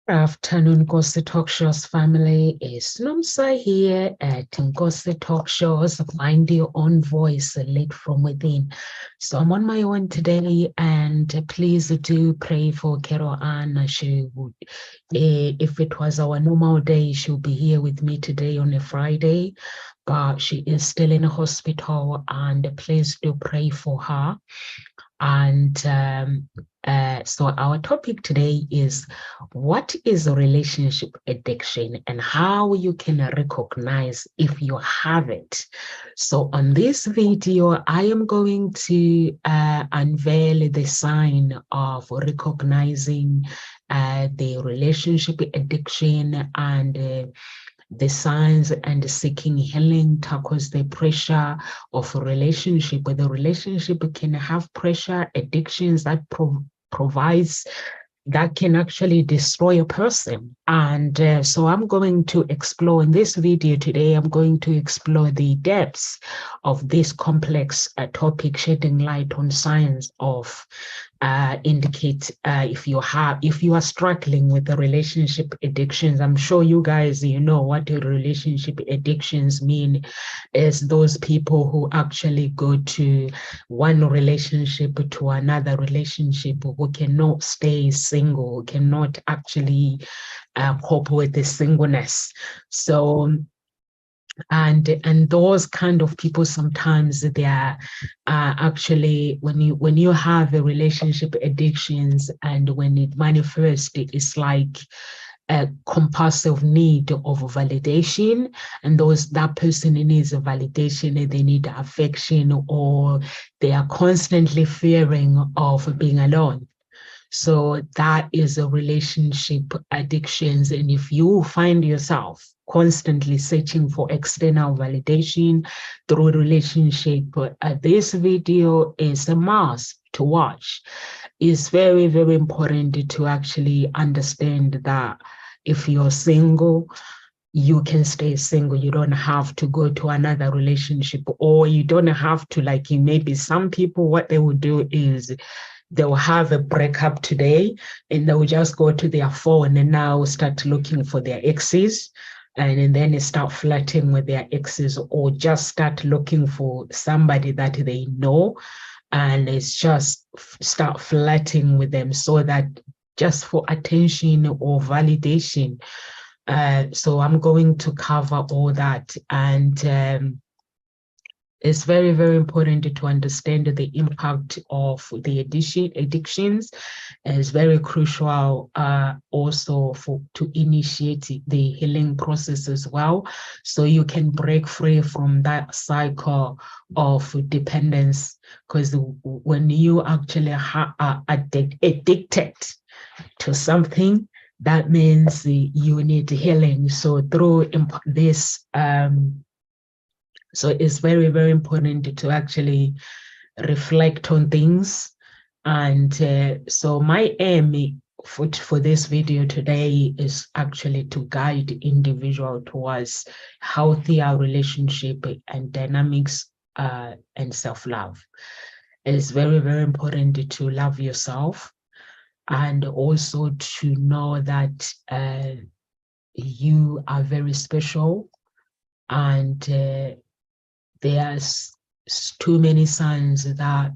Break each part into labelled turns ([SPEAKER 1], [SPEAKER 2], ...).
[SPEAKER 1] Afternoon, Nkosi Talk Shows family. It's Nomsa here at Nkosi Talk Shows. Find your own voice lit from within. So I'm on my own today, and please do pray for Carol Ann. She would, if it was our normal day, she'll be here with me today on a Friday, but she is still in a hospital, and please do pray for her. And so our topic today is what is a relationship addiction and how you can recognize if you have it. So on this video, I am going to unveil the sign of recognizing the relationship addiction and the signs and seeking healing tackles the pressure of a relationship, where the relationship can have pressure, addictions that provides that can actually destroy a person. And so I'm going to explore in this video today, I'm going to explore the depths of this complex topic, shedding light on signs of indicate if you are struggling with the relationship addictions. I'm sure you guys, you know what relationship addictions mean, is those people who actually go to one relationship to another relationship, who cannot stay single, cannot actually cope with the singleness. So and those kind of people, sometimes they are actually, when you have a relationship addictions, and when it manifests, it's like a compulsive need of validation, and that person needs a validation, they need affection, or they are constantly fearing of being alone. So that is a relationship addictions. And if you find yourself constantly searching for external validation through relationship, this video is a must to watch. It's very, very important to actually understand that if you're single, you can stay single. You don't have to go to another relationship, or you don't have to, like, maybe some people, what they will do is they will have a breakup today and they will just go to their phone and now start looking for their exes, and then start flirting with their exes, or just start looking for somebody that they know, and it's just start flirting with them, so that just for attention or validation. So I'm going to cover all that, and it's very, very important to understand the impact of the addictions. It's very crucial also to initiate the healing process as well, so you can break free from that cycle of dependence. Because when you actually are addicted to something, that means you need healing. So through this so it's very, very important to actually reflect on things. And so my aim for this video today is actually to guide individual towards healthier relationship and dynamics and self-love. It's very, very important to love yourself, and also to know that you are very special, and there's too many signs that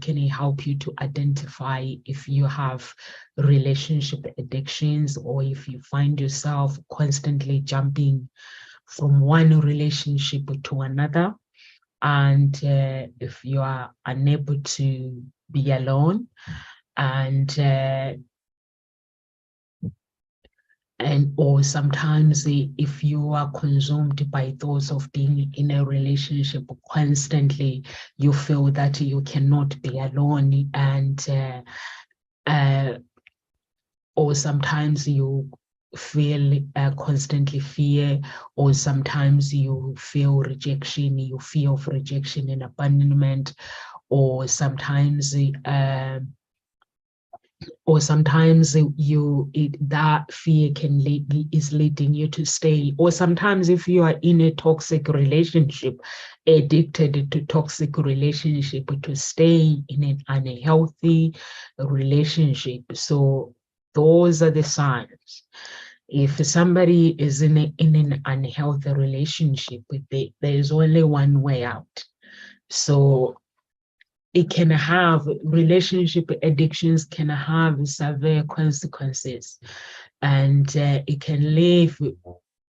[SPEAKER 1] can help you to identify if you have relationship addictions, or if you find yourself constantly jumping from one relationship to another, and if you are unable to be alone, and or sometimes if you are consumed by thoughts of being in a relationship constantly, you feel that you cannot be alone, and or sometimes you feel constantly fear, or sometimes you feel rejection, you fear of rejection and abandonment, or sometimes that fear is leading you to stay. Or sometimes if you are in a toxic relationship, addicted to toxic relationship, to stay in an unhealthy relationship. So Those are the signs. If somebody is in an unhealthy relationship, there is only one way out. So it can have, relationship addictions can have severe consequences, and it can leave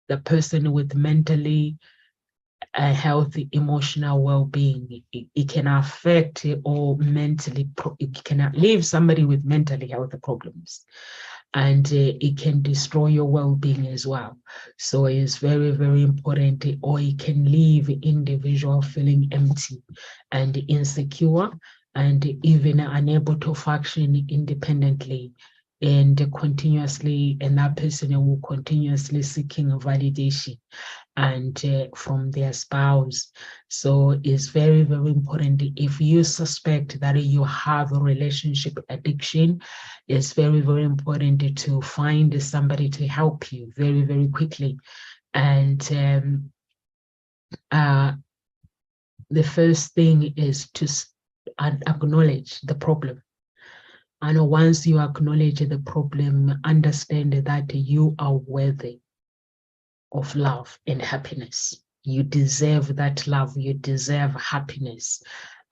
[SPEAKER 1] the person with mentally a healthy emotional well-being. It can affect or mentally, it can leave somebody with mentally healthy problems, and it can destroy your well-being as well. So it's very, very important, or it can leave individual feeling empty and insecure and even unable to function independently, and continuously, and that person will continuously seeking validation and from their spouse. So it's very, very important. If you suspect that you have a relationship addiction, it's very, very important to find somebody to help you very, very quickly. And the first thing is to acknowledge the problem. And once you acknowledge the problem, understand that you are worthy of love and happiness. You deserve that love, you deserve happiness.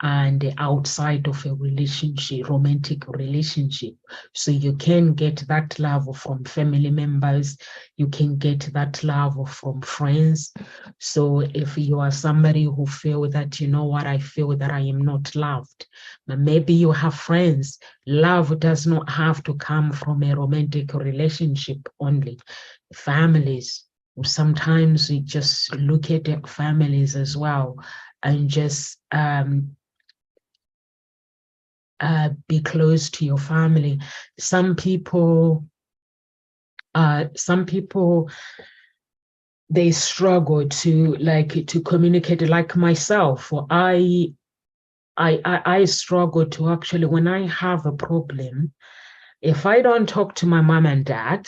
[SPEAKER 1] And outside of a relationship, romantic relationship. So you can get that love from family members, you can get that love from friends. So if you are somebody who feel that, you know what, I feel that I am not loved, but maybe you have friends. Love does not have to come from a romantic relationship only. Families, sometimes we just look at families as well and just be close to your family. Some people they struggle to communicate, like myself. I struggle to actually, when I have a problem, if I don't talk to my mom and dad,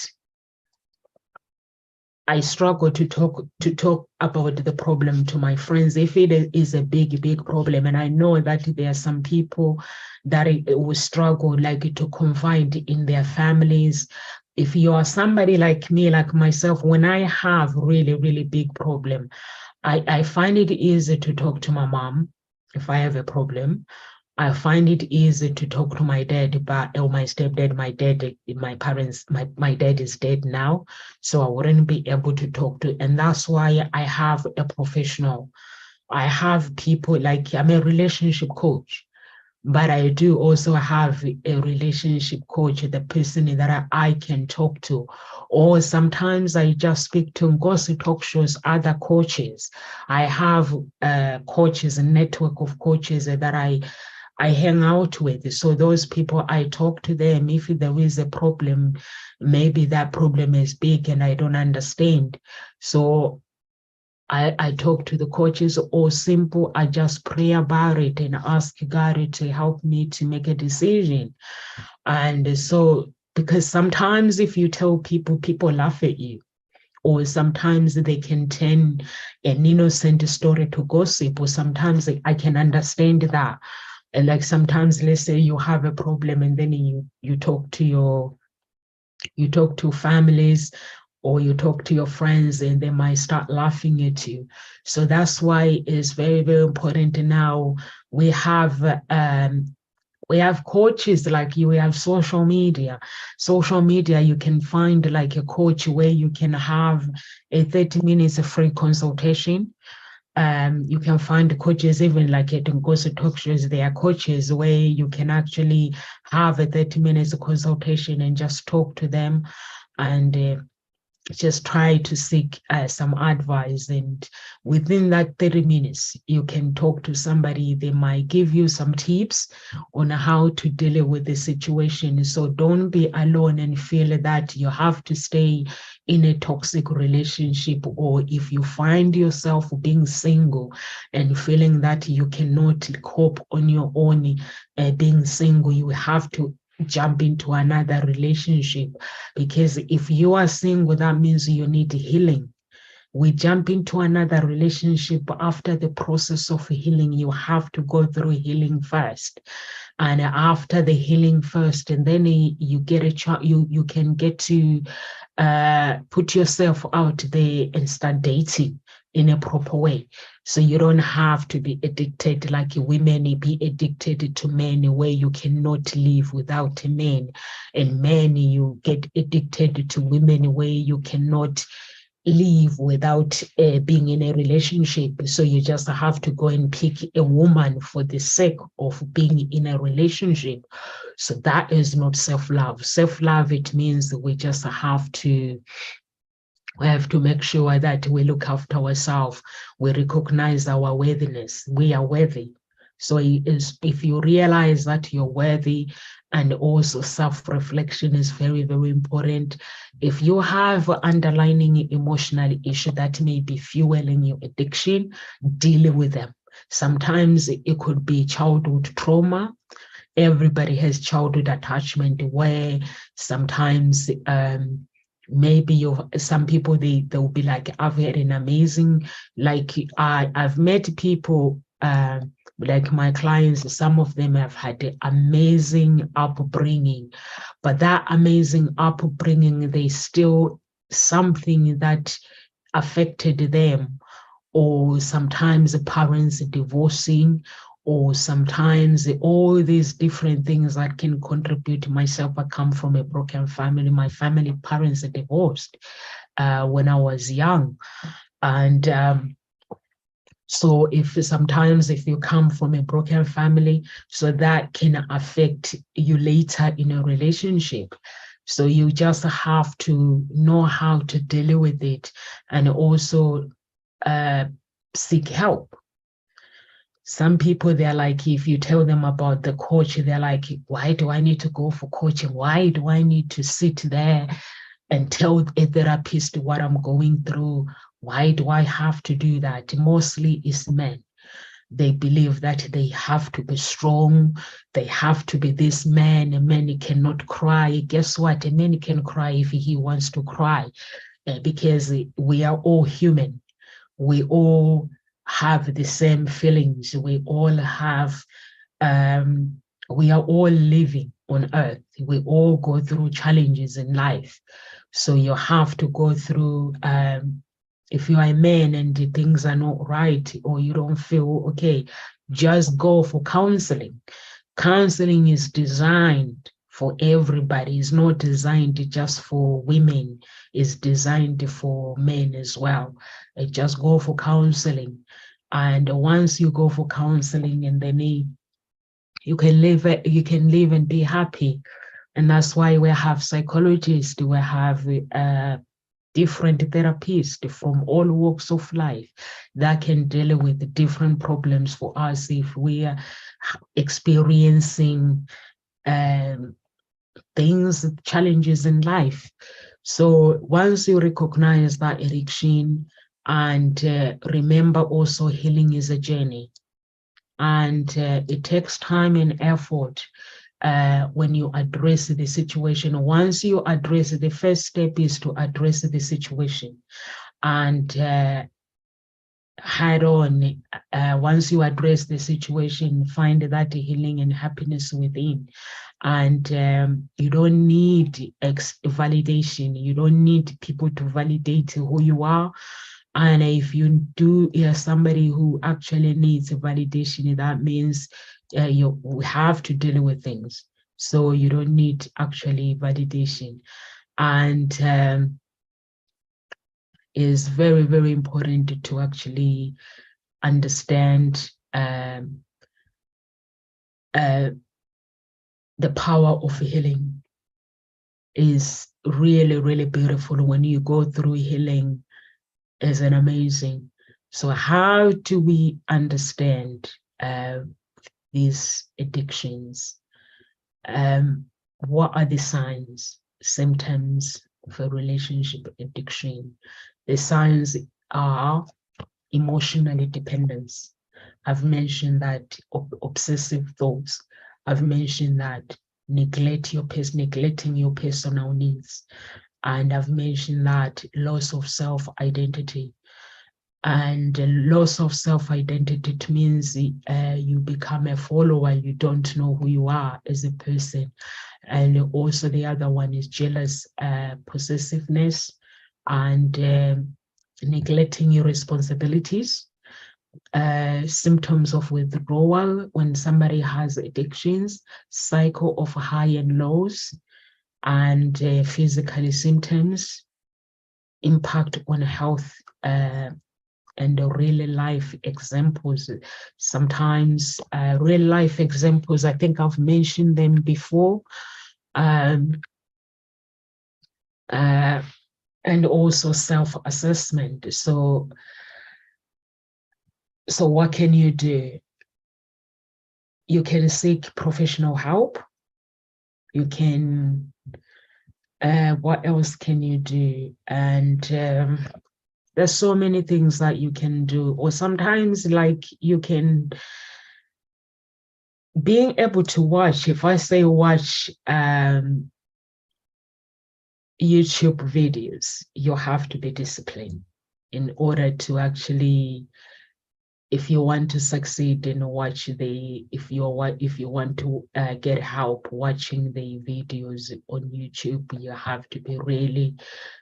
[SPEAKER 1] I struggle to talk about the problem to my friends. If it is a big problem, and I know that there are some people that will struggle to confide in their families. If you are somebody like me, like myself, when I have really big problem, I find it easy to talk to my mom if I have a problem. I find it easy to talk to my dad, or my stepdad. My parents, my dad is dead now, so I wouldn't be able to talk to. And that's why I have a professional. I have people, like, I'm a relationship coach, but I do also have a relationship coach, the person that I can talk to. Or sometimes I just speak to Ngozi Talk Shows, other coaches. I have coaches, a network of coaches that I hang out with. So those people, I talk to them. If there is a problem, maybe that problem is big and I don't understand. So I talk to the coaches, or simple, I just pray about it and ask God to help me to make a decision. And so, because sometimes if you tell people, people laugh at you, or sometimes they can turn an innocent story to gossip, or sometimes I can understand that. And like sometimes, let's say you have a problem, and then you talk to families, or you talk to your friends, and they might start laughing at you. So that's why it's very, very important. Now we have coaches like you. We have social media. Social media, you can find like a coach where you can have a 30 minutes of free consultation. You can find coaches even like at Ngozi Talk Shows. There are coaches where you can actually have a 30 minutes consultation and just talk to them, and just try to seek some advice. And within that 30 minutes, you can talk to somebody. They might give you some tips on how to deal with the situation. So don't be alone and feel that you have to stay in a toxic relationship, or if you find yourself being single and feeling that you cannot cope on your own, being single, you have to jump into another relationship. Because if you are single, that means you need healing. we jump into another relationship after the process of healing. You have to go through healing first. And after the healing first, and then you get a chance, you can get to put yourself out there and start dating in a proper way. So you don't have to be addicted like women be addicted to men, where you cannot live without a man. And men, you get addicted to women where you cannot live without being in a relationship. So you just have to go and pick a woman for the sake of being in a relationship. So that is not self-love. Self-love, it means we just have to make sure that we look after ourselves. We recognize our worthiness. We are worthy. So if you realize that you're worthy, and also self-reflection is very, very important. If you have underlying emotional issue that may be fueling your addiction, deal with them. Sometimes it could be childhood trauma. Everybody has childhood attachment where sometimes maybe some people they'll be like, I've had an amazing, like I've met people like my clients, some of them have had an amazing upbringing, but that amazing upbringing, they still something that affected them, or sometimes the parents divorcing, or sometimes all these different things that can contribute. Myself, I come from a broken family. My family parents are divorced when I was young. And so sometimes if you come from a broken family, so that can affect you later in a relationship. So you just have to know how to deal with it, and also seek help. Some people, they're like, if you tell them about the coach, they're like, why do I need to go for coaching? Why do I need to sit there and tell a therapist what I'm going through? Why do I have to do that? Mostly it's men. They believe that they have to be strong. They have to be this man. A man cannot cry. Guess what? A man can cry if he wants to cry, because we are all human. We all have the same feelings. We all have, we are all living on earth. We all go through challenges in life. So you have to go through, if you are a man and the things are not right, or you don't feel okay, just go for counseling. Counseling is designed for everybody. It's not designed just for women. It's designed for men as well. Just go for counseling. And once you go for counseling, and then you can live and be happy. And that's why we have psychologists, we have different therapists from all walks of life that can deal with the different problems for us if we are experiencing things, challenges in life. So once you recognize that addiction, and remember also healing is a journey, and it takes time and effort when you address the situation. Once you address, the first step is to address the situation, and head on. Once you address the situation, find that healing and happiness within. And you don't need validation. You don't need people to validate who you are. And if you do, you're somebody who actually needs validation, that means you have to deal with things. So you don't need actually validation. And is very, very important to actually understand the power of healing. Is really, really beautiful. When you go through healing, is an amazing. So how do we understand these addictions? What are the signs, symptoms of a relationship addiction? The signs are emotional dependence. I've mentioned that obsessive thoughts. I've mentioned that neglecting your personal needs. And I've mentioned that loss of self-identity. And loss of self-identity, it means you become a follower, you don't know who you are as a person. And also the other one is jealous, possessiveness, and neglecting your responsibilities. Symptoms of withdrawal, when somebody has addictions, cycle of high and lows, and physical symptoms, impact on health, and the real life examples. Sometimes real life examples, I think I've mentioned them before. And also self-assessment. So what can you do? You can seek professional help. You can, what else can you do? And there's so many things that you can do. Or sometimes, like, you can, being able to watch, if I say watch YouTube videos, you have to be disciplined in order to actually, if you want to succeed in watch the, if you want to get help watching the videos on YouTube, you have to be really,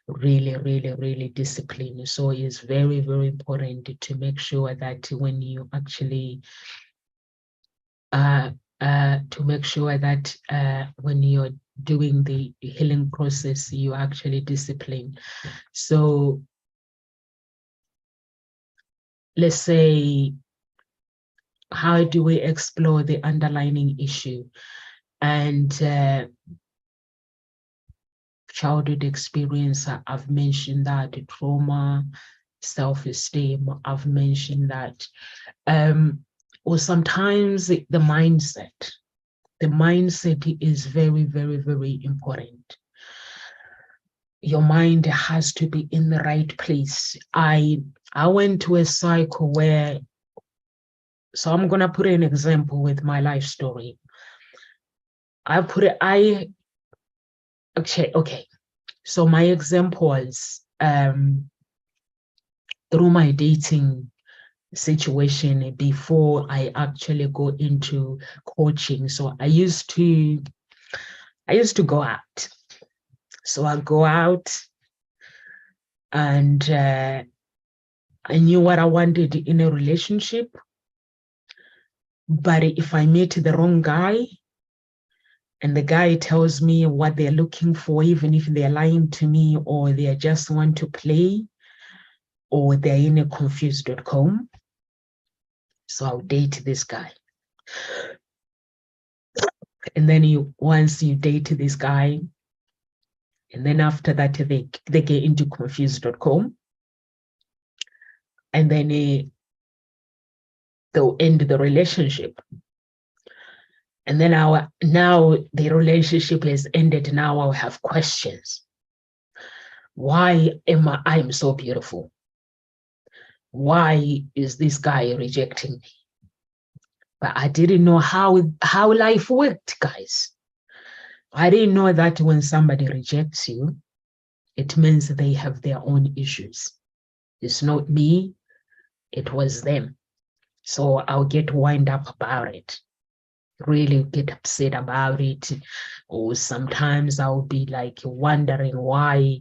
[SPEAKER 1] really, really, really disciplined. So it's very, very important to make sure that when you actually to make sure that when you're doing the healing process, you actually discipline. So let's say, how do we explore the underlying issue? And childhood experience, I've mentioned that. Trauma, self-esteem, I've mentioned that. Or sometimes the mindset. The mindset is very, very, very important. Your mind has to be in the right place. I went to a cycle where, so I'm gonna put an example with my life story. Okay. So my example was through my dating situation before I actually go into coaching. So I used to go out. So I go out, and I knew what I wanted in a relationship. But if I meet the wrong guy, and the guy tells me what they're looking for, even if they're lying to me, or they just want to play, or they're in a confused.com, so I'll date this guy. And then once you date this guy, and then after that, they get into confused.com, and then they'll end the relationship. And then now the relationship has ended. Now I'll have questions. Why am I'm so beautiful? Why is this guy rejecting me? But I didn't know how life worked, guys. I didn't know that when somebody rejects you, it means they have their own issues. It's not me, it was them. So I'll get wound up about it, really get upset about it. Or sometimes I'll be like wondering why.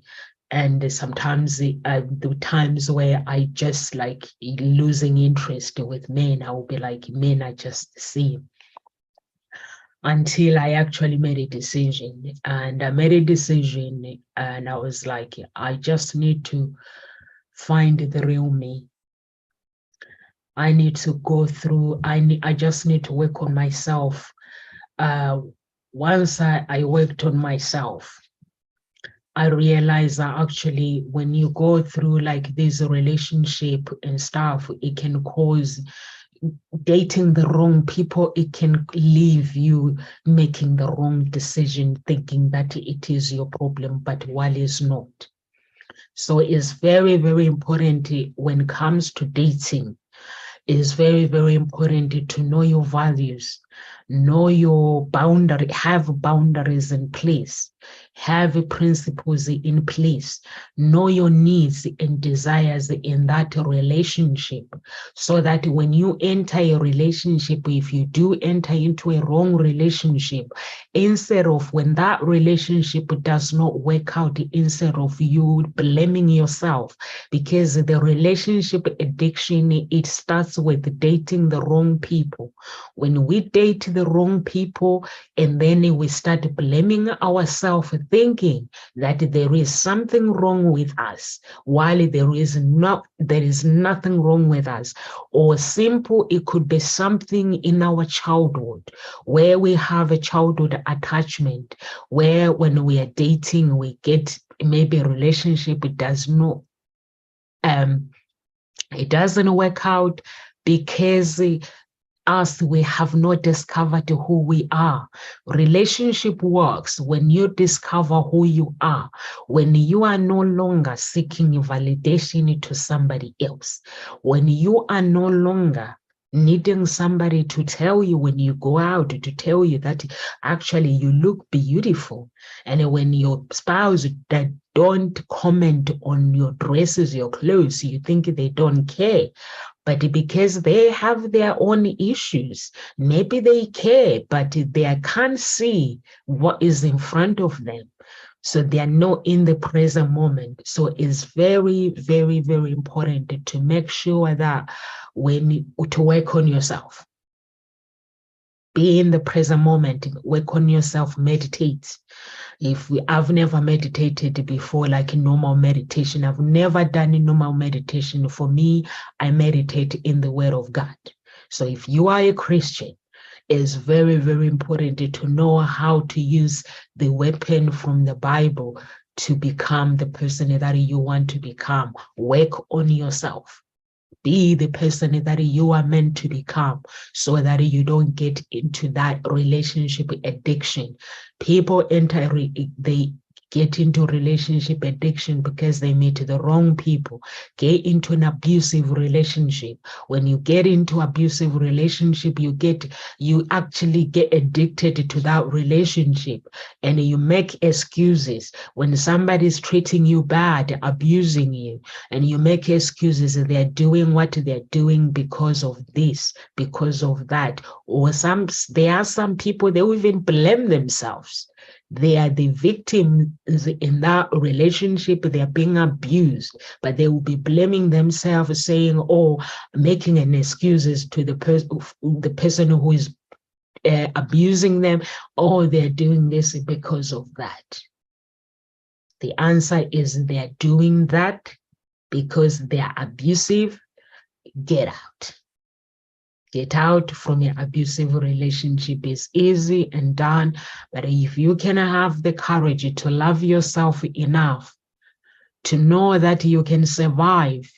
[SPEAKER 1] And sometimes the times where I just like losing interest with men, I will be like, men are just the same. Until I actually made a decision. And I made a decision, and I was like, I just need to find the real me. I need to go through, I just need to work on myself. Once I worked on myself, I realized that actually when you go through like this relationship and stuff, it can cause dating the wrong people. It can leave you making the wrong decision, thinking that it is your problem, but while it's not. So it's very, very important when it comes to dating. It's very, very important to know your values. Know your boundary, have boundaries in place, have principles in place, know your needs and desires in that relationship, so that when you enter a relationship, if you do enter into a wrong relationship, instead of when that relationship does not work out, instead of you blaming yourself, because the relationship addiction, it starts with dating the wrong people. When we date the wrong people, and then we start blaming ourselves, thinking that there is something wrong with us, while there is nothing wrong with us. Or simple, it could be something in our childhood, where we have a childhood attachment, where when we are dating, we get maybe a relationship, it doesn't work out because us, we have not discovered who we are. Relationship works when you discover who you are, when you are no longer seeking validation to somebody else, when you are no longer needing somebody to tell you when you go out, to tell you that actually you look beautiful. And when your spouse that don't comment on your dresses, your clothes, you think they don't care. But because they have their own issues, maybe they care, but they can't see what is in front of them. So they are not in the present moment. So it's very, very, very important to make sure that to work on yourself. Be in the present moment, work on yourself, meditate. I've never meditated before, like normal meditation. I've never done a normal meditation. For me, I meditate in the Word of God. So if you are a Christian, it's very, very important to know how to use the weapon from the Bible to become the person that you want to become. Work on yourself. Be the person that you are meant to become, so that you don't get into that relationship addiction. People they get into relationship addiction because they meet the wrong people. Get into an abusive relationship. When you get into abusive relationship, you actually get addicted to that relationship, and you make excuses. When somebody's treating you bad, abusing you, and you make excuses, they're doing what they're doing because of this, because of that. Or there are some people, they will even blame themselves. They are the victims in that relationship. They are being abused, but they will be blaming themselves, saying, "Oh," making an excuses to the person who is abusing them. "Oh, they're doing this because of that." The answer is they're doing that because they're abusive. Get out. Get out from your abusive relationship. Is easy and done, but if you can have the courage to love yourself enough to know that you can survive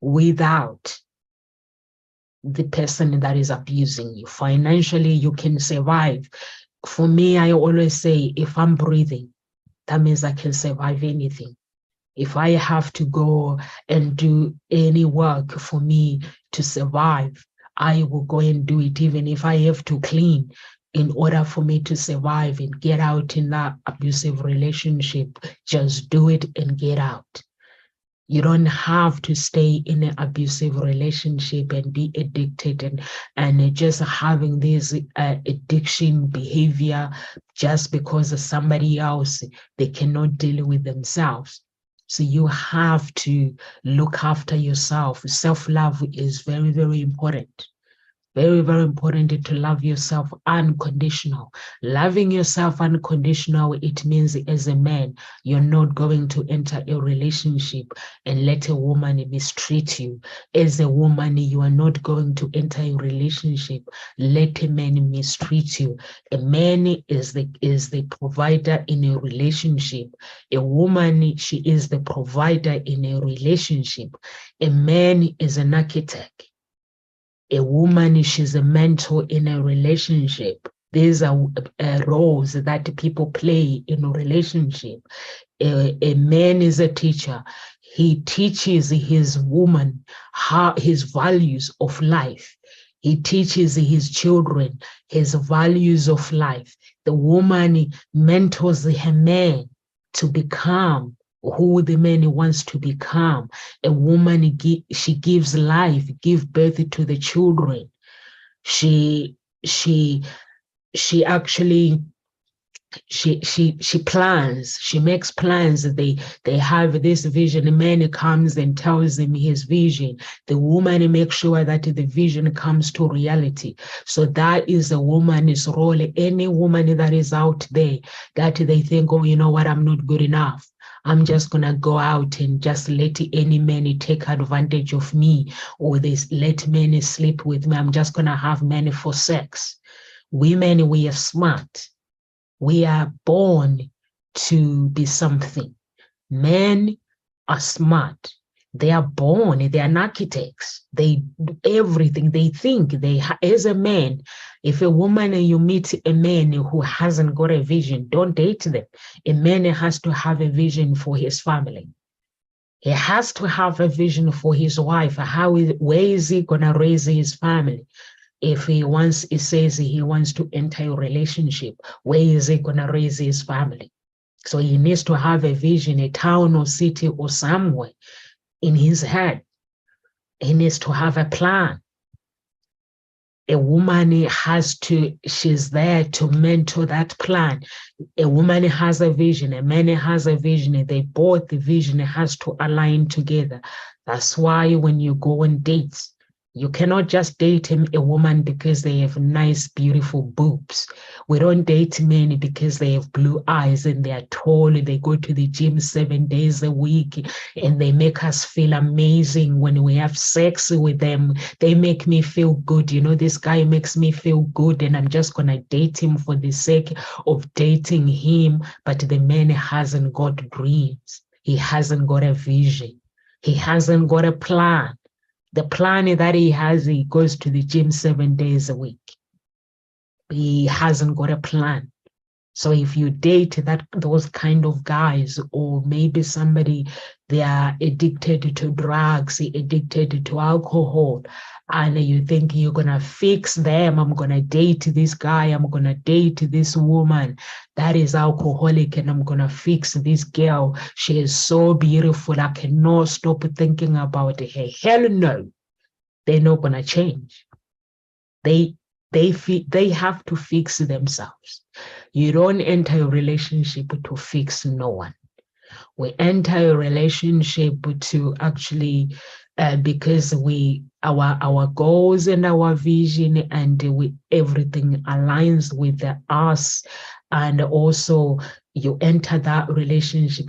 [SPEAKER 1] without the person that is abusing you. Financially, you can survive. For me, I always say, if I'm breathing, that means I can survive anything. If I have to go and do any work for me to survive, I will go and do it, even if I have to clean in order for me to survive and get out in that abusive relationship. Just do it and get out. You don't have to stay in an abusive relationship and be addicted and just having this addiction behavior just because of somebody else, they cannot deal with themselves. So you have to look after yourself. Self-love is very, very important. Very, very important to love yourself unconditional. Loving yourself unconditional, it means as a man, you're not going to enter a relationship and let a woman mistreat you. As a woman, you are not going to enter a relationship, let a man mistreat you. A man is the provider in a relationship. A woman, she is the provider in a relationship. A man is an architect. A woman, she's a mentor in a relationship. These are roles that people play in a relationship. A man is a teacher. He teaches his woman his values of life. He teaches his children his values of life. The woman mentors her man to become who the man wants to become. A woman, she gives life, give birth to the children. She actually she plans, she makes plans. They have this vision. The man comes and tells them his vision. The woman makes sure that the vision comes to reality. So that is a woman's role. Any woman that is out there that they think, oh, you know what, I'm not good enough, I'm just gonna go out and just let any man take advantage of me, or they let men sleep with me, I'm just gonna have men for sex. Women, we are smart. We are born to be something. Men are smart. They are born, they are architects. They do everything. They think. As a man, if a woman and you meet a man who hasn't got a vision, don't date them. A man has to have a vision for his family. He has to have a vision for his wife. Where is he gonna raise his family? If he says he wants to enter a relationship, where is he gonna raise his family? So he needs to have a vision, a town or city or somewhere in his head. He needs to have a plan. A woman she's there to mentor that plan. A woman has a vision, a man has a vision. They both, the vision has to align together. That's why when you go on dates, you cannot just date a woman because they have nice, beautiful boobs. We don't date men because they have blue eyes and they are tall. They go to the gym 7 days a week and they make us feel amazing when we have sex with them. They make me feel good. You know, this guy makes me feel good and I'm just going to date him for the sake of dating him. But the man hasn't got dreams. He hasn't got a vision. He hasn't got a plan. The plan that he has, he goes to the gym 7 days a week. He hasn't got a plan. So if you date those kind of guys, or maybe somebody, they are addicted to drugs, addicted to alcohol, and you think you're gonna fix them, I'm gonna date this guy, I'm gonna date this woman that is alcoholic, and I'm gonna fix this girl. She is so beautiful, I cannot stop thinking about her. Hell no, they're not gonna change. They have to fix themselves. You don't enter a relationship to fix no one. We enter a relationship to actually because our goals and our vision and everything aligns with us, and also you enter that relationship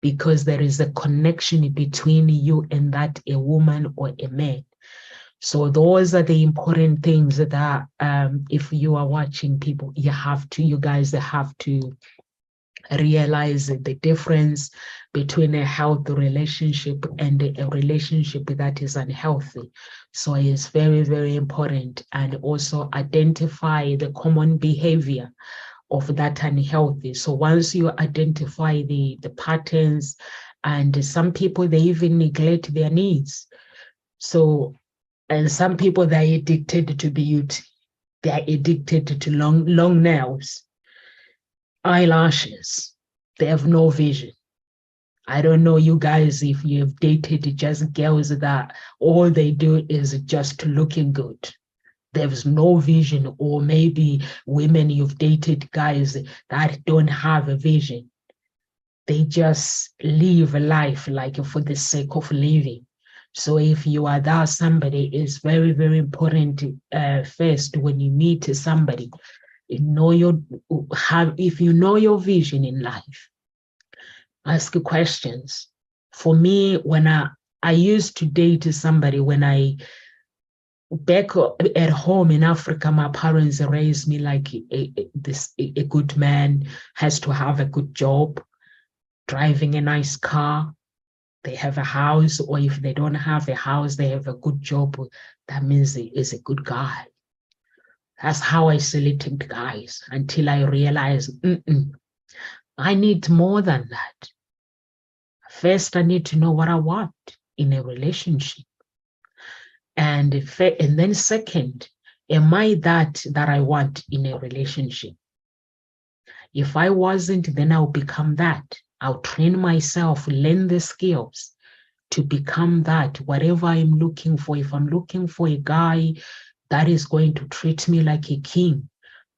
[SPEAKER 1] because there is a connection between you and that a woman or a man. So those are the important things that if you are watching people, you guys have to realize the difference between a healthy relationship and a relationship that is unhealthy. So it's very, very important, and also identify the common behavior of that unhealthy. So once you identify the patterns, and some people, they even neglect their needs. So, and some people, they're addicted to beauty. They're addicted to long nails, eyelashes. They have no vision. I don't know you guys if you have dated just girls that all they do is just looking good. There's no vision. Or maybe women, you've dated guys that don't have a vision. They just live a life like for the sake of living. So if you are that somebody, it's very, very important first when you meet somebody, if you know your vision in life, ask questions. For me, when I used to date somebody, back at home in Africa, my parents raised me like a good man has to have a good job, driving a nice car. They have a house, or if they don't have a house, they have a good job. That means he is a good guy. That's how I selected guys until I realized, I need more than that. First, I need to know what I want in a relationship. And then second, am I that I want in a relationship? If I wasn't, then I'll become that. I'll train myself, learn the skills to become that, whatever I'm looking for. If I'm looking for a guy that is going to treat me like a king,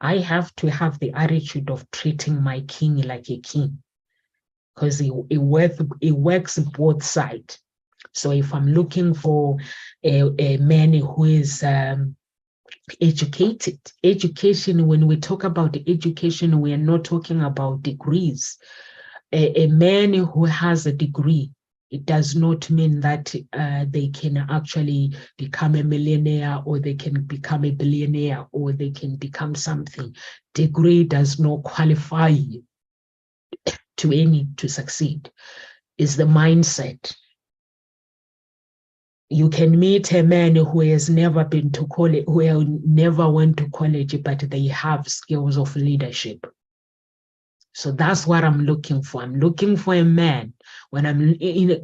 [SPEAKER 1] I have to have the attitude of treating my king like a king, because it works both sides. So if I'm looking for a man who is educated, education, when we talk about education, we are not talking about degrees. A man who has a degree, it does not mean that they can actually become a millionaire, or they can become a billionaire, or they can become something. Degree does not qualify you to succeed. It's the mindset. You can meet a man who has never been to college, who never went to college, but they have skills of leadership. So that's what I'm looking for. I'm looking for a man. When I'm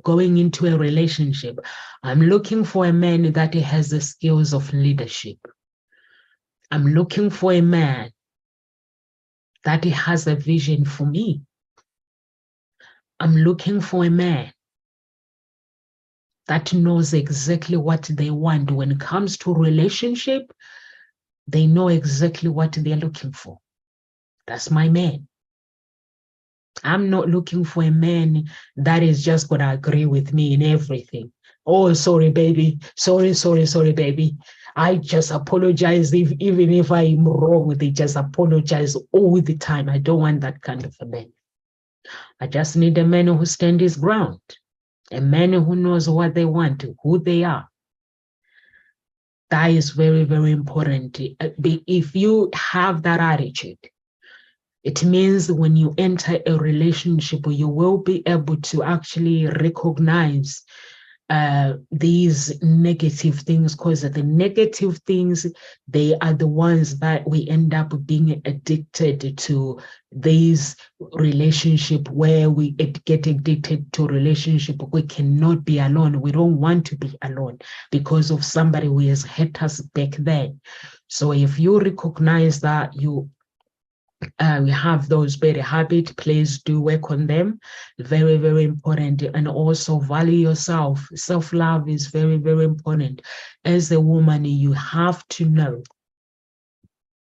[SPEAKER 1] going into a relationship, I'm looking for a man that has the skills of leadership. I'm looking for a man that has a vision for me. I'm looking for a man that knows exactly what they want. When it comes to relationship, they know exactly what they're looking for. That's my man. I'm not looking for a man that is just going to agree with me in everything. Oh, sorry, baby. Sorry, baby. I just apologize even if I'm wrong. They just apologize all the time. I don't want that kind of a man. I just need a man who stands his ground, a man who knows what they want, who they are. That is very, very important. If you have that attitude, it means when you enter a relationship, you will be able to actually recognize these negative things, because the negative things, they are the ones that we end up being addicted to. These relationship where we get addicted to relationship, we cannot be alone. We don't want to be alone because of somebody who has hurt us back then. So if you recognize that we have those bad habits, please do work on them. Very, very important. And also value yourself. Self-love is very, very important. As a woman, you have to know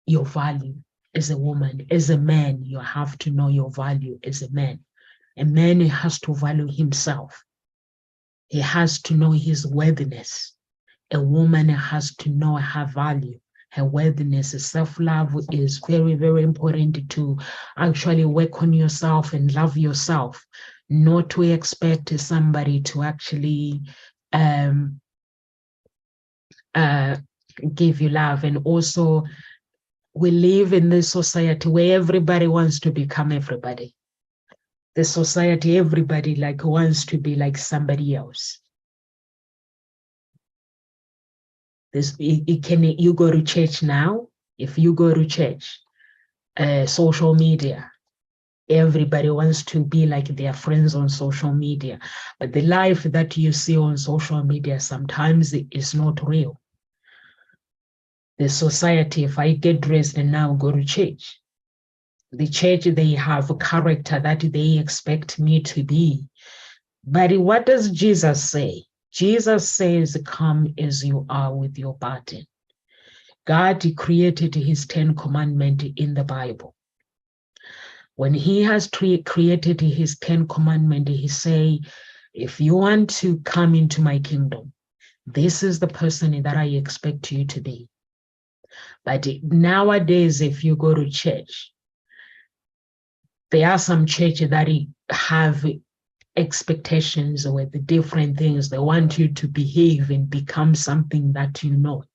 [SPEAKER 1] your value as a woman. As a man, you have to know your value as a man. A man has to value himself. He has to know his worthiness. A woman has to know her value, her worthiness. Self-love is very, very important to actually work on yourself and love yourself, not to expect somebody to actually give you love. And also, we live in this society where everybody wants to become everybody. The society, everybody wants to be like somebody else. You go to church now. If you go to church, social media, everybody wants to be like their friends on social media, but the life that you see on social media sometimes is not real. The society, if I get dressed and now go to church, the church, they have a character that they expect me to be. But what does Jesus say? Jesus says, come as you are with your burden. God created his 10 commandments in the Bible. When he has created his 10 commandments, he say, if you want to come into my kingdom, this is the person that I expect you to be. But nowadays, if you go to church, there are some churches that have expectations with the different things. They want you to behave and become something that you're not.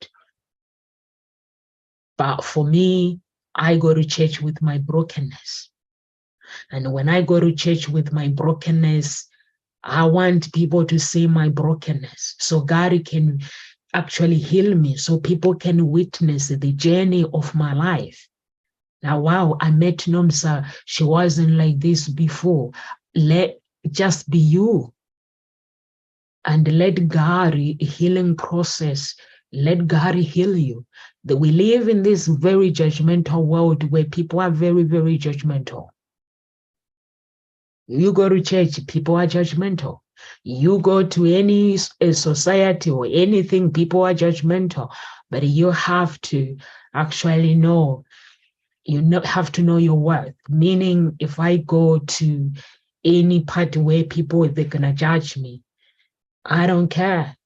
[SPEAKER 1] But for me, I go to church with my brokenness. And when I go to church with my brokenness, I want people to see my brokenness so God can actually heal me, so people can witness the journey of my life. Now, wow, I met Nomsa. She wasn't like this before. Let just be you. and let God healing process, let God heal you. That we live in this very judgmental world where people are very, very judgmental. You go to church, people are judgmental. You go to any society or anything, people are judgmental. But you have to actually know, have to know your worth. Meaning, if I go to any part where people, they're going to judge me, I don't care.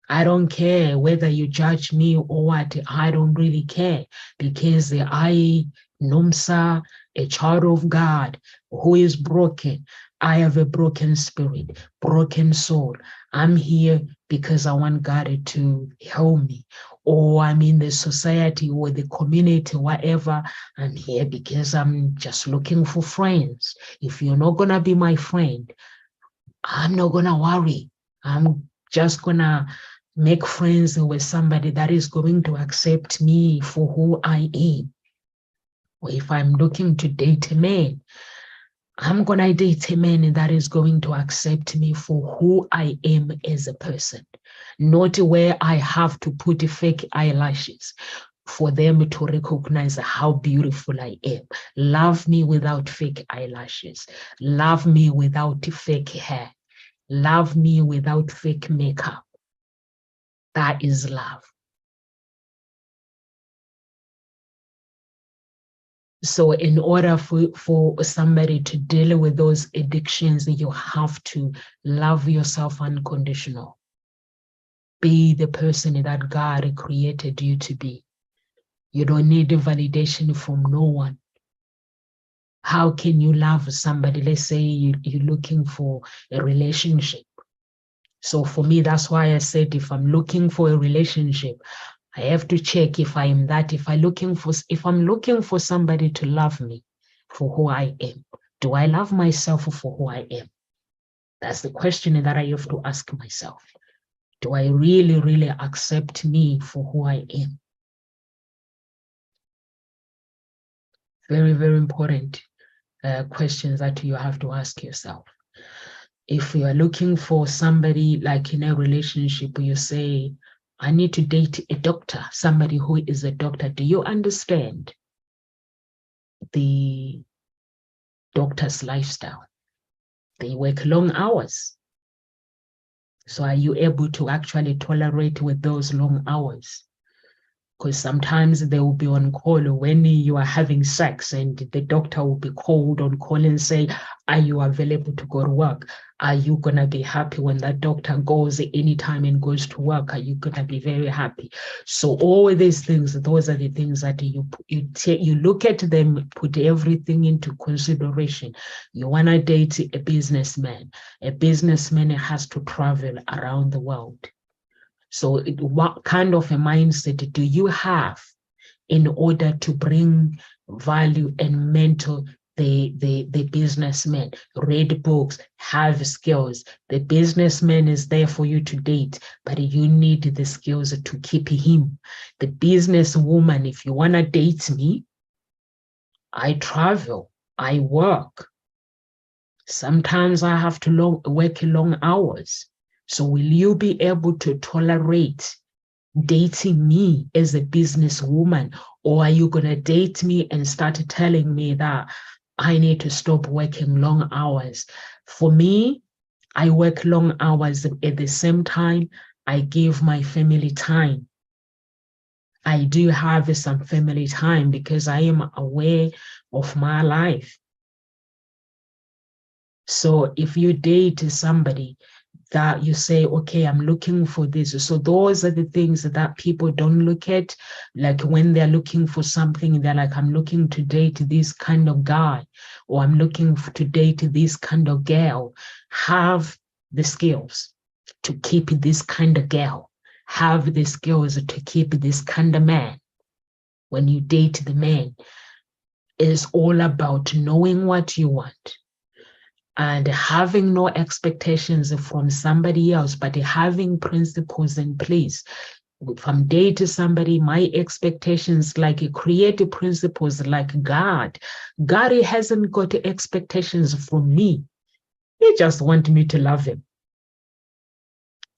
[SPEAKER 1] I don't care whether you judge me or what. I don't really care, because I, Nomsa, a child of God who is broken. I have a broken spirit, broken soul. I'm here because I want God to help me. Or I'm in the society or the community, whatever. I'm here because I'm just looking for friends. If you're not going to be my friend, I'm not going to worry. I'm just going to make friends with somebody that is going to accept me for who I am. Or if I'm looking to date a man, I'm going to date a man that is going to accept me for who I am as a person, not where I have to put fake eyelashes for them to recognize how beautiful I am. Love me without fake eyelashes. Love me without fake hair. Love me without fake makeup. That is love. So in order for somebody to deal with those addictions, you have to love yourself unconditional. Be the person that God created you to be. You don't need validation from no one. How can you love somebody? Let's say you're looking for a relationship. So for me, that's why I said, if I'm looking for a relationship, I have to check if I am that. If I'm looking for somebody to love me for who I am, do I love myself for who I am? That's the question that I have to ask myself. Do I really, really accept me for who I am? Very, very important questions that you have to ask yourself. If you are looking for somebody, like in a relationship, you say, I need to date a doctor, somebody who is a doctor. Do you understand the doctor's lifestyle? They work long hours. So are you able to actually tolerate with those long hours? Because sometimes they will be on call when you are having sex, and the doctor will be called on call and say, are you available to go to work? Are you going to be happy when that doctor goes anytime and goes to work? Are you going to be very happy? So all these things, those are the things that you look at them, put everything into consideration. You want to date a businessman. A businessman has to travel around the world. So what kind of a mindset do you have in order to bring value and mentor the businessman? Read books, have skills. The businessman is there for you to date, but you need the skills to keep him. The businesswoman, if you want to date me, I travel, I work. Sometimes I have to work long hours. So will you be able to tolerate dating me as a businesswoman? Or are you going to date me and start telling me that I need to stop working long hours? For me, I work long hours. At the same time, I give my family time. I do have some family time because I am aware of my life. So if you date somebody that you say, okay, I'm looking for this. So those are the things that people don't look at. Like when they're looking for something, they're like, I'm looking to date this kind of guy, or I'm looking to date this kind of girl. Have the skills to keep this kind of girl. Have the skills to keep this kind of man. When you date the man, it's all about knowing what you want and having no expectations from somebody else, but having principles in place. If I'm dating somebody, my expectations, like create principles like God. God hasn't got expectations from me. He He just wants me to love him.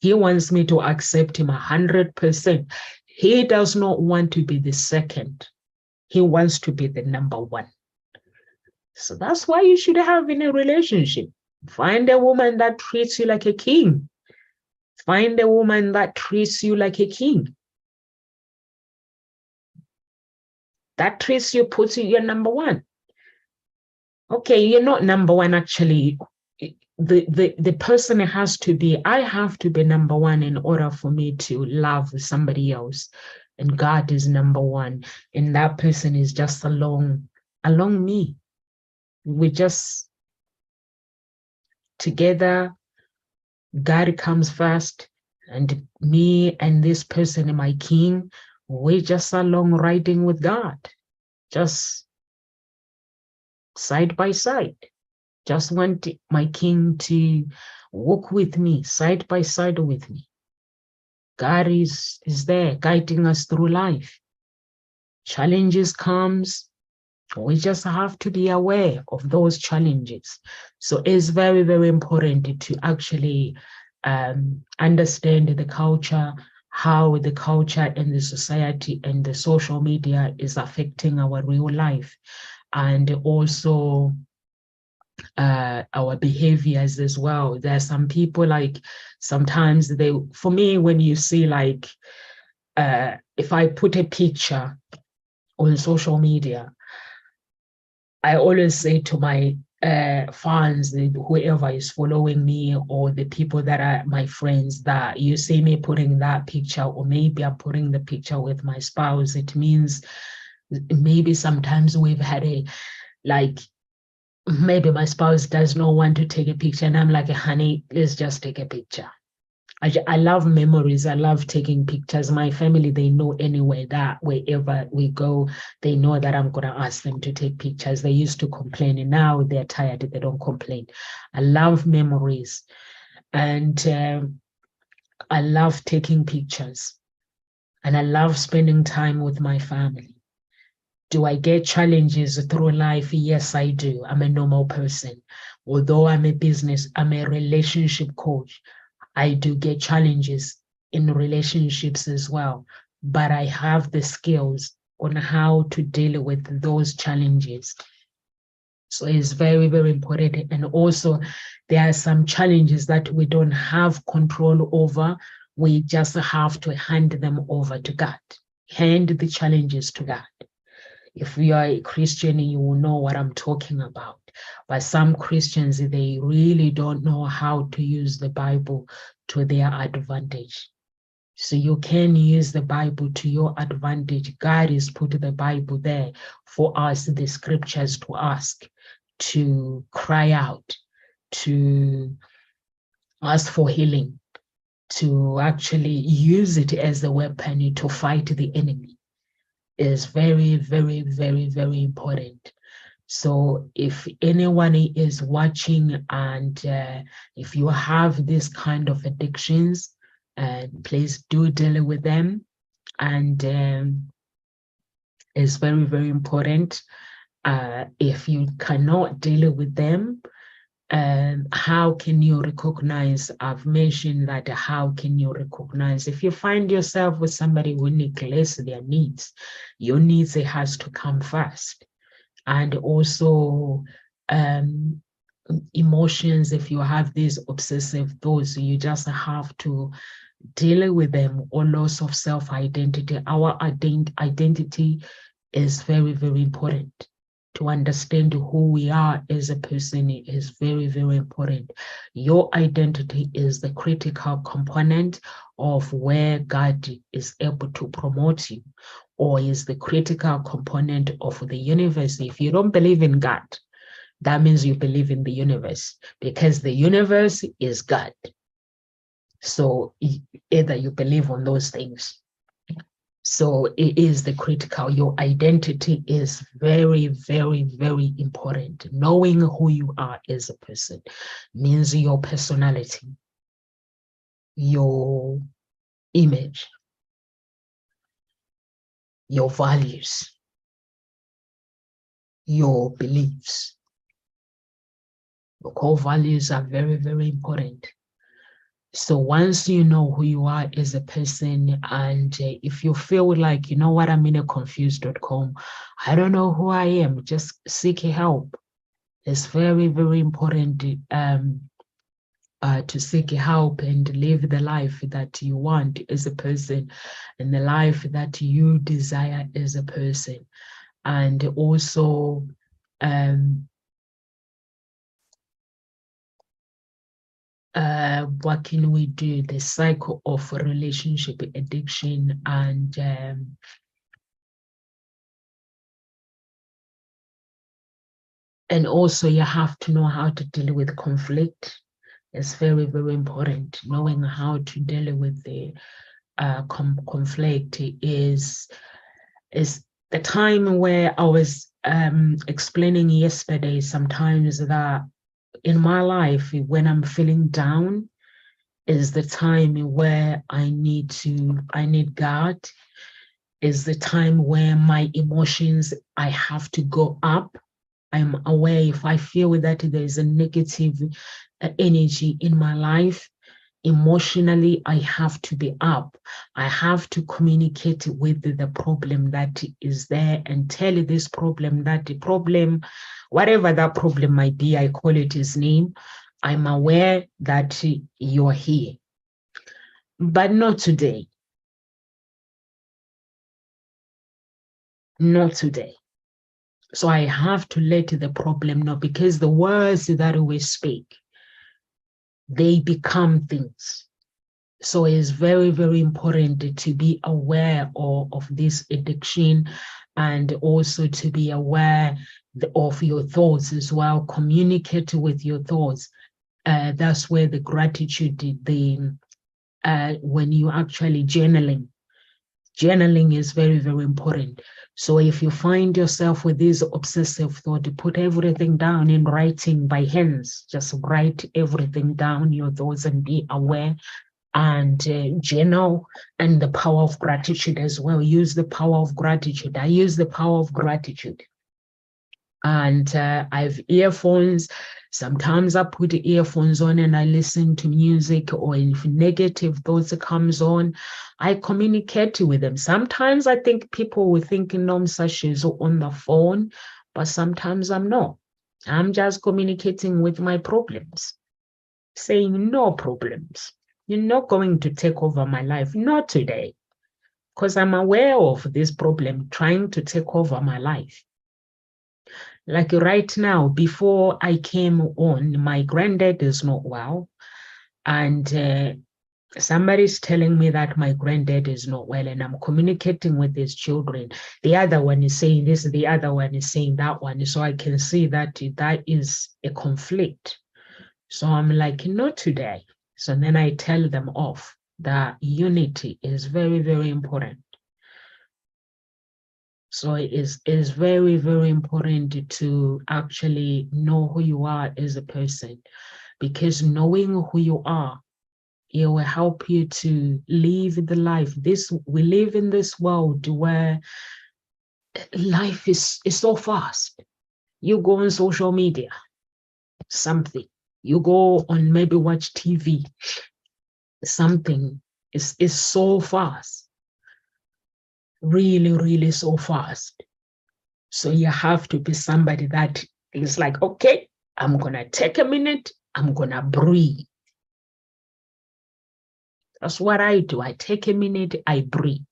[SPEAKER 1] He wants me to accept him 100%. He does not want to be the second. He wants to be the number one. So that's why you should have in a relationship. Find a woman that treats you like a king. Find a woman that treats you like a king. That treats you, puts you, you're number one. Okay, you're not number one, actually. The person has to be, I have to be number one in order for me to love somebody else. And God is number one. And that person is just along me. We just together, God comes first, and me and this person, my king, we just along riding with God, just side by side. Just want my king to walk with me, side by side with me. God is there guiding us through life. Challenges comes, we just have to be aware of those challenges. So it's very, very important to actually understand the culture, how the culture and the society and the social media is affecting our real life, and also our behaviors as well. There are some people, like, sometimes they, for me, when you see, like, if I put a picture on social media, I always say to my fans, whoever is following me, or the people that are my friends, that you see me putting that picture, or maybe I'm putting the picture with my spouse, it means maybe sometimes we've had a, like, maybe my spouse does not want to take a picture, and I'm like, honey, let's just take a picture. I love memories. I love taking pictures. My family, they know anyway that wherever we go, they know that I'm going to ask them to take pictures. They used to complain, and now they're tired. They don't complain. I love memories, and I love taking pictures, and I love spending time with my family. Do I get challenges through life? Yes, I do. I'm a normal person. Although I'm a relationship coach, I do get challenges in relationships as well, but I have the skills on how to deal with those challenges. So it's very, very important. And also, there are some challenges that we don't have control over. We just have to hand them over to God. Hand the challenges to God. If you are a Christian, you will know what I'm talking about. But some Christians, they really don't know how to use the Bible to their advantage. So you can use the Bible to your advantage. God has put the Bible there for us, the scriptures, to ask, to cry out, to ask for healing, to actually use it as a weapon to fight the enemy. Is very, very, very, very important. So if anyone is watching, and if you have this kind of addictions, please do deal with them. And it's very, very important. If you cannot deal with them, how can you recognize? I've mentioned that. How can you recognize? If you find yourself with somebody who neglects their needs, your needs, it has to come first. And also emotions, if you have these obsessive thoughts, you just have to deal with them, or loss of self-identity. Our identity is very, very important. To understand who we are as a person is very, very important. Your identity is the critical component of where God is able to promote you, or is the critical component of the universe. If you don't believe in God, that means you believe in the universe, because the universe is God. So either you believe on those things. So it is the critical. Your identity is very, very, very important. Knowing who you are as a person means your personality, your image, your values, your beliefs. Your core values are very, very important. So once you know who you are as a person, and if you feel like, you know what, I'm in a confused.com, I don't know who I am, just seek help. It's very, very important to seek help and live the life that you want as a person and the life that you desire as a person. And also, what can we do? The cycle of relationship addiction and also you have to know how to deal with conflict. It's very, very important. Knowing how to deal with the conflict is the time where I was explaining yesterday, sometimes that in my life, when I'm feeling down, is the time where I need God, is the time where my emotions, I have to go up. I'm aware if I feel that there's a negative energy in my life, emotionally, I have to be up. I have to communicate with the problem that is there and tell this problem that the problem, whatever that problem might be, I call it his name. I'm aware that you're here, but not today. Not today. So I have to let the problem know, because the words that we speak, they become things. So it's very, very important to be aware of this addiction, and also to be aware of your thoughts as well. Communicate with your thoughts. That's where the gratitude, when you actually journaling is very, very important. So if you find yourself with this obsessive thought, put everything down in writing by hands. Just write everything down, your thoughts, and be aware, and journal. And the power of gratitude as well. Use the power of gratitude. I use the power of gratitude. And I have earphones. Sometimes I put the earphones on and I listen to music, or if negative thoughts comes on, I communicate with them. Sometimes I think people will think such is on the phone, but sometimes I'm not. I'm just communicating with my problems, saying no problems. You're not going to take over my life, not today, because I'm aware of this problem trying to take over my life. Like right now, before I came on, my granddad is not well. And somebody's telling me that my granddad is not well, and I'm communicating with his children. The other one is saying this, the other one is saying that one. So I can see that that is a conflict. So I'm like, not today. So then I tell them off that unity is very, very important. So it is very, very important to actually know who you are as a person, because knowing who you are, it will help you to live the life. We live in this world where life is so fast. You go on social media, something. You go on, maybe watch TV, something is so fast. Really, really so fast. So you have to be somebody that is like, okay, I'm going to take a minute, I'm going to breathe. That's what I do. I take a minute, I breathe.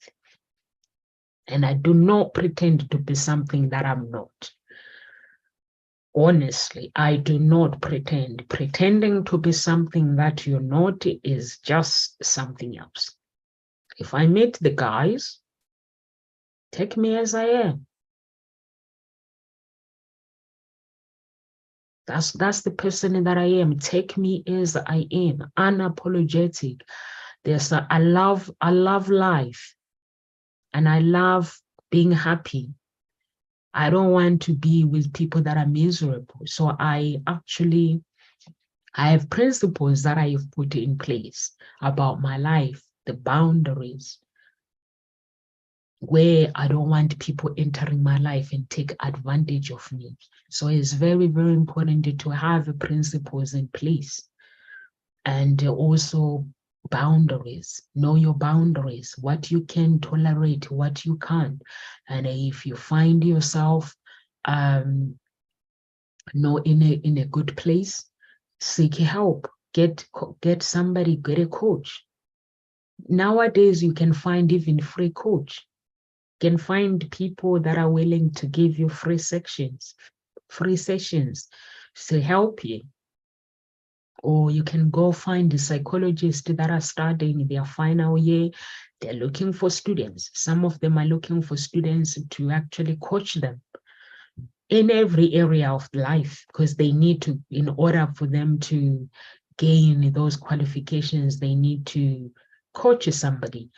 [SPEAKER 1] And I do not pretend to be something that I'm not. Honestly, I do not pretend. Pretending to be something that you're not is just something else. If I meet the guys, take me as I am. That's the person that I am. Take me as I am, unapologetic. I love life, and I love being happy. I don't want to be with people that are miserable. So I have principles that I have put in place about my life, the boundaries. where I don't want people entering my life and take advantage of me. So it's very, very important to have principles in place, and also boundaries. Know your boundaries, what you can tolerate, what you can't. And if you find yourself in a good place, seek help. Get somebody, get a coach. Nowadays, you can find even free coach. You can find people that are willing to give you free sessions to help you. Or you can go find the psychologists that are studying their final year. They're looking for students. Some of them are looking for students to actually coach them in every area of life, because they need to, in order for them to gain those qualifications, they need to coach somebody.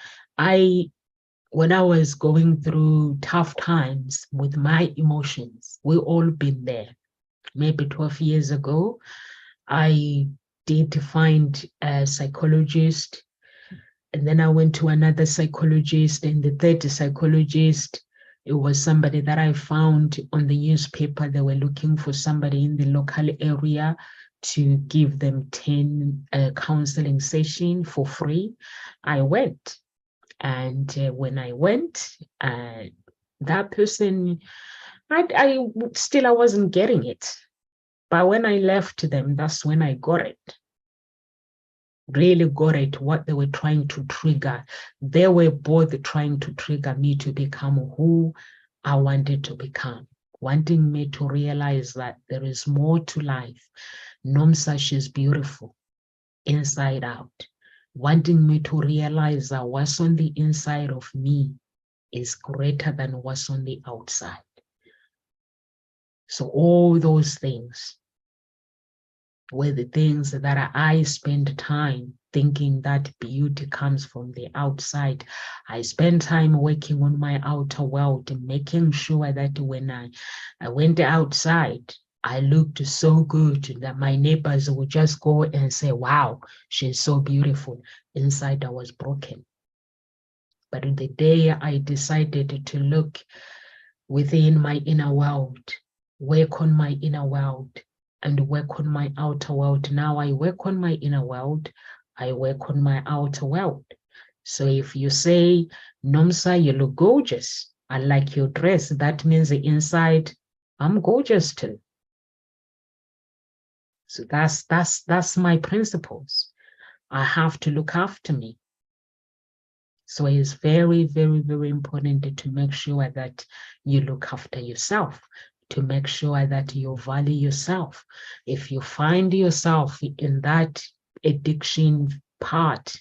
[SPEAKER 1] When I was going through tough times with my emotions, we all been there. Maybe 12 years ago, I did find a psychologist, and then I went to another psychologist, and the third psychologist, it was somebody that I found on the newspaper. They were looking for somebody in the local area to give them 10 counseling sessions for free. I went, and when I went, that person, I wasn't getting it. But when I left them, that's when I got it. Really got it, what they were trying to trigger. They were both trying to trigger me to become who I wanted to become, wanting me to realize that there is more to life. Nomsa, she's beautiful inside out. Wanting me to realize that what's on the inside of me is greater than what's on the outside. So all those things were the things that I spend time thinking that beauty comes from the outside. I spend time working on my outer world and making sure that when I went outside, I looked so good that my neighbors would just go and say, wow, she's so beautiful. Inside, I was broken. But the day I decided to look within my inner world, work on my inner world, and work on my outer world. Now I work on my inner world, I work on my outer world. So if you say, Nomsa, you look gorgeous, I like your dress, that means the inside, I'm gorgeous too. So that's my principles. I have to look after me. So it's very, very, very important to make sure that you look after yourself, to make sure that you value yourself. If you find yourself in that addiction part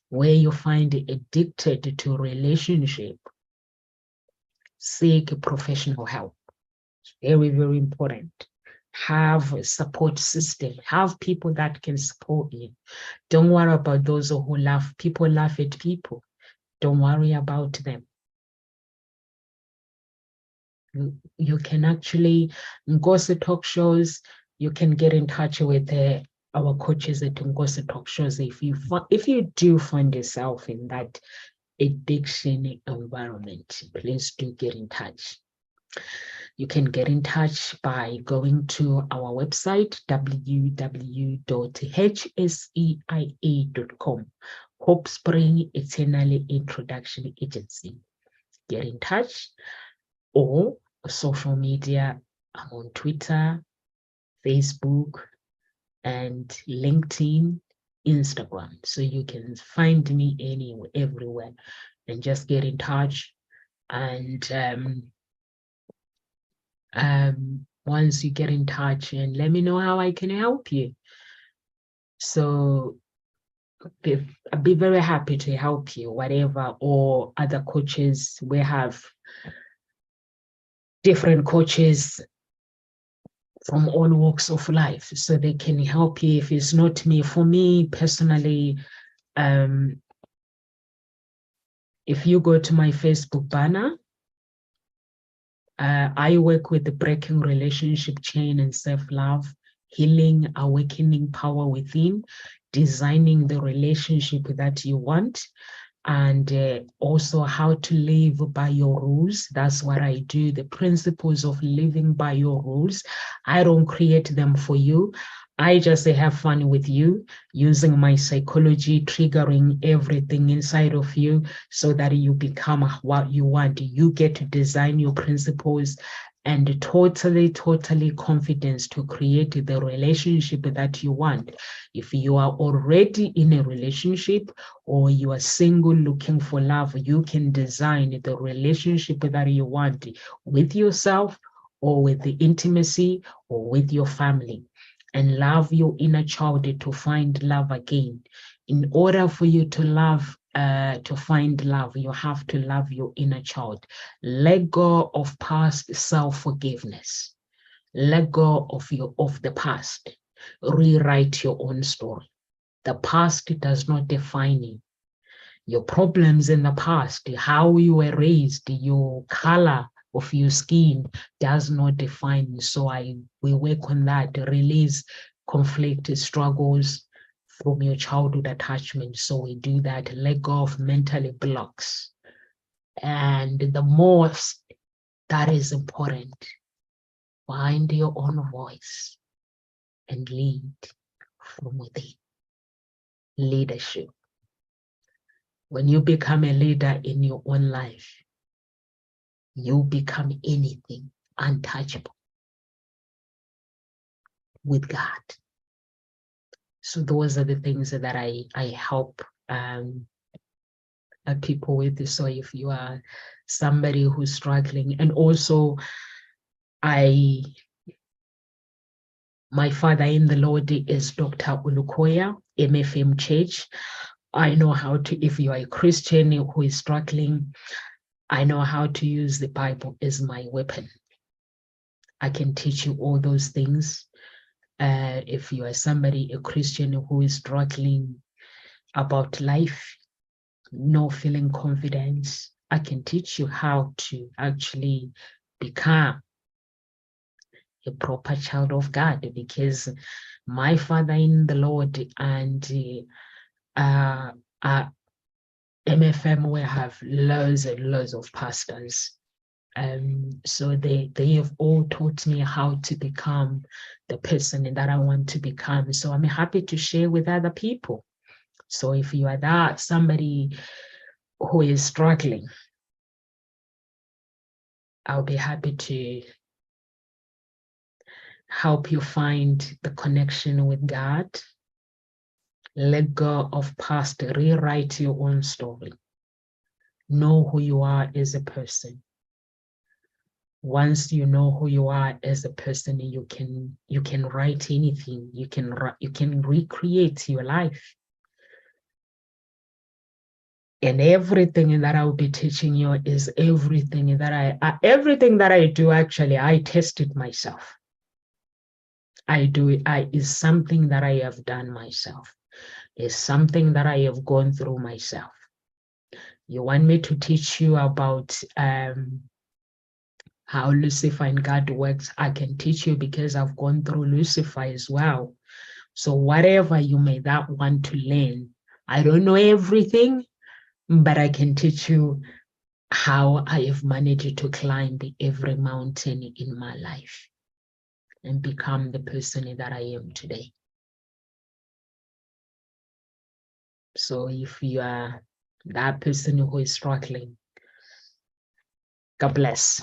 [SPEAKER 1] where you find addicted to a relationship, seek professional help. It's very, very important. Have a support system. Have people that can support you. Don't worry about those who laugh. People laugh at people. Don't worry about them. You can actually Ngozi Talk Shows. You can get in touch with our coaches at Ngozi Talk Shows. If you do find yourself in that addiction environment, please do get in touch. You can get in touch by going to our website, www.hseia.com. Hope Spring Eternally Introduction Agency. Get in touch, or social media. I'm on Twitter, Facebook, and LinkedIn, Instagram. So you can find me anywhere, everywhere, and just get in touch. And once you get in touch, and let me know how I can help you. So I'd be very happy to help you, whatever, or other coaches. We have different coaches from all walks of life, so they can help you if it's not me. For me personally, if you go to my Facebook banner, I work with the breaking relationship chain and self-love, healing, awakening power within, designing the relationship that you want. and also how to live by your rules. That's what I do, the principles of living by your rules. I don't create them for you. I just have fun with you, using my psychology, triggering everything inside of you so that you become what you want. You get to design your principles and totally confidence to create the relationship that you want. If you are already in a relationship or you are single looking for love, you can design the relationship that you want with yourself or with the intimacy or with your family, and love your inner child to find love again. In order for you to love, to find love, you have to love your inner child. Let go of past self-forgiveness. Let go of the past. Rewrite your own story. The past does not define you. Your problems in the past, how you were raised, your color of your skin does not define you. So we work on that, release conflict, struggles from your childhood attachment. So we do that, let go of mental blocks. And the most that is important, find your own voice and lead from within. Leadership. When you become a leader in your own life, you become anything untouchable with God. So those are the things that I help people with. So if you are somebody who's struggling, and also my father in the Lord is Dr. Ulukoya, MFM Church. I know how to, if you are a Christian who is struggling, I know how to use the Bible as my weapon. I can teach you all those things. If you are somebody, a Christian who is struggling about life, no feeling confidence, I can teach you how to actually become a proper child of God, because my father in the Lord and MFM will have loads and loads of pastors. So they have all taught me how to become the person that I want to become. So I'm happy to share with other people. So if you are that somebody who is struggling, I'll be happy to help you find the connection with God. Let go of past, rewrite your own story. Know who you are as a person. Once you know who you are as a person, you can write anything. You can recreate your life. And everything that I will be teaching you is everything that I do. Actually, I tested myself. Is something that I have done myself. Is something that I have gone through myself. You want me to teach you about how Lucifer and God works? I can teach you because I've gone through Lucifer as well. So whatever you may that want to learn, I don't know everything, but I can teach you how I have managed to climb every mountain in my life and become the person that I am today. So if you are that person who is struggling, God bless.